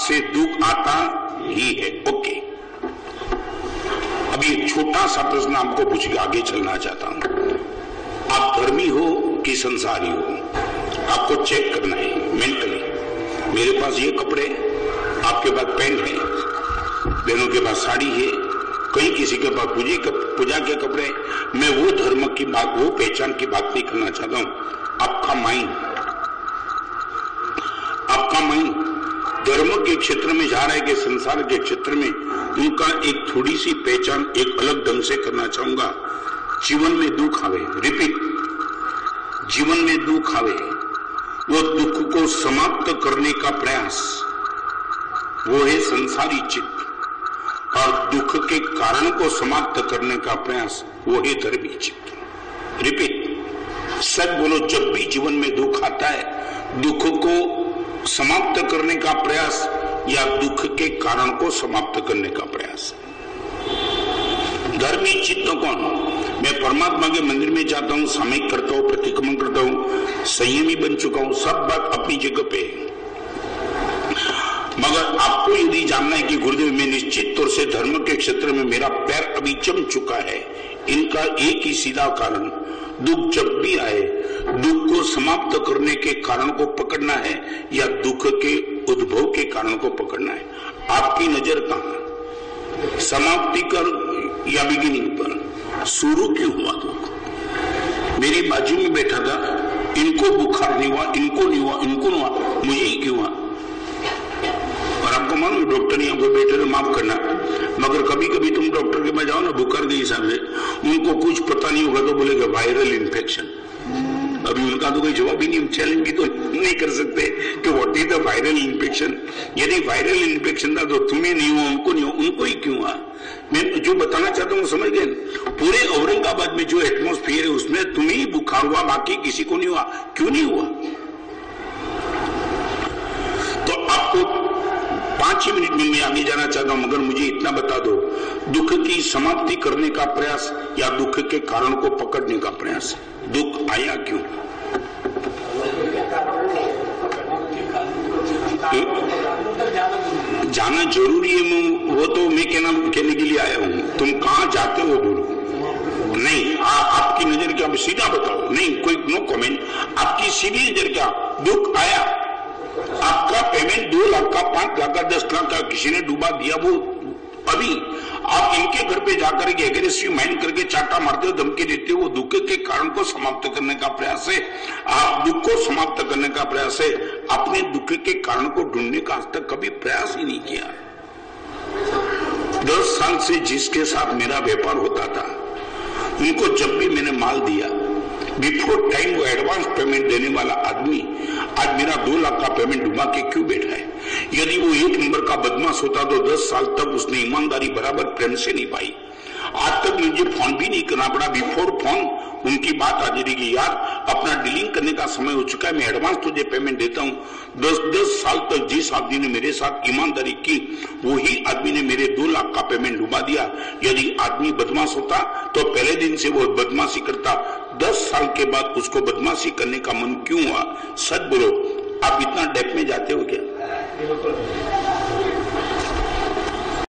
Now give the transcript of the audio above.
से दुख आता ही है। ओके, अभी एक छोटा सा प्रश्न आपको पूछ के आगे चलना चाहता हूं। आप धर्मी हो कि संसारी हो, आपको चेक करना है मेंटली। मेरे पास ये कपड़े, आपके पास पेन है, बहनों के पास साड़ी है, कहीं किसी के पास पूजा के कपड़े। मैं वो धर्म की बात, वो पहचान की बात नहीं करना चाहता हूं। आपका माइंड धर्म के क्षेत्र में जा रहा है कि संसार के क्षेत्र में, उनका एक थोड़ी सी पहचान एक अलग ढंग से करना चाहूंगा। जीवन में दुख आवे, रिपीट, जीवन में दुख आवे, वो दुख को समाप्त करने का प्रयास, वो है संसारी चित्त। और दुख के कारण को समाप्त करने का प्रयास, वो है धर्मी चित्त। रिपीट, सच बोलो, जब भी जीवन में दुख आता है, दुख को समाप्त करने का प्रयास या दुख के कारण को समाप्त करने का प्रयास। धर्मी चित्त कौन? मैं परमात्मा के मंदिर में जाता हूं, सामयिक करता हूं, प्रतिक्रमण करता हूं, संयमी बन चुका हूं, सब बात अपनी जगह पे है। मगर आपको यदि जानना है कि गुरुदेव मैं निश्चित तौर से धर्म के क्षेत्र में मेरा पैर अभी जम चुका है, इनका एक ही सीधा कारण, दुख जब भी आए, दुख को समाप्त करने के कारण को पकड़ना है या दुख के उद्भव के कारण को पकड़ना है। आपकी नजर कहां, समाप्ति कर या बिगिनिंग पर? शुरू क्यों हुआ दुख? मेरी बाजू में बैठा था, इनको बुखार नहीं हुआ, इनको नहीं हुआ, इनको नहीं हुआ, मुझे ही क्यों हुआ? और आपको मालूम, डॉक्टर यहाँ पे बैठे, माफ करना, मगर कभी कभी तुम डॉक्टर के पास जाओ ना बुखार के हिसाब से, उनको कुछ पता नहीं होगा तो बोलेगा वायरल इन्फेक्शन। अभी उनका तो कोई जवाब ही नहीं, चैलेंज भी तो नहीं कर सकते कि what is the viral infection. यदि वायरल इन्फेक्शन था तो तुम्हें नहीं हुआ, उनको नहीं हुआ, उनको ही क्यों हुआ? मैं जो बताना चाहता हूँ समझ गए? पूरे औरंगाबाद में जो एटमोस्फियर है उसमें तुम्हें ही बुखार हुआ, बाकी किसी को नहीं हुआ। क्यों नहीं हुआ? तो आपको 5 मिनट में मैं आगे जाना चाहता हूं, मगर मुझे इतना बता दो, दुख की समाप्ति करने का प्रयास या दुख के कारण को पकड़ने का प्रयास। दुख आया क्यों? जाना जरूरी है, वो तो मैं कहने के लिए आया हूं। तुम कहां जाते हो बोलो। नहीं, आपकी नजर क्या? सीधा बताओ। नहीं, कोई नो कमेंट। आपकी सीधी नजर क्या? दुख आया, आपका पेमेंट 2 लाख का, 5 लाख का, 10 लाख का किसी ने डूबा दिया, वो अभी आप इनके घर पे जाकर के एग्रेसिव माइंड करके चाटा मारते हो, धमकी देते हो, वो दुख के कारण को समाप्त करने का प्रयास है। आप दुख को समाप्त करने का प्रयास है, अपने दुख के कारण को ढूंढने का आज तक कभी प्रयास ही नहीं किया। 10 साल से जिसके साथ मेरा व्यापार होता था, उनको जब भी मैंने माल दिया, बिफोर टाइम वो एडवांस पेमेंट देने वाला आदमी आज मेरा 2 लाख का पेमेंट डुबा के क्यों बैठा है? यदि वो 1 नंबर का बदमाश होता तो 10 साल तक उसने ईमानदारी बराबर प्रेम से नहीं पाई। आज तक मुझे फोन भी नहीं करना पड़ा, बिफोर फोन उनकी बात आ जाएगी, यार अपना डीलिंग करने का समय हो चुका है, मैं एडवांस तुझे पेमेंट देता हूं। 10 साल तक जिस आदमी ने मेरे साथ ईमानदारी की, वही आदमी ने मेरे 2 लाख का पेमेंट डुबा दिया। यदि आदमी बदमाश होता तो पहले दिन से वो बदमाशी करता, 10 साल के बाद उसको बदमाशी करने का मन क्यों हुआ? सच बोलो, आप इतना डेप में जाते हो क्या?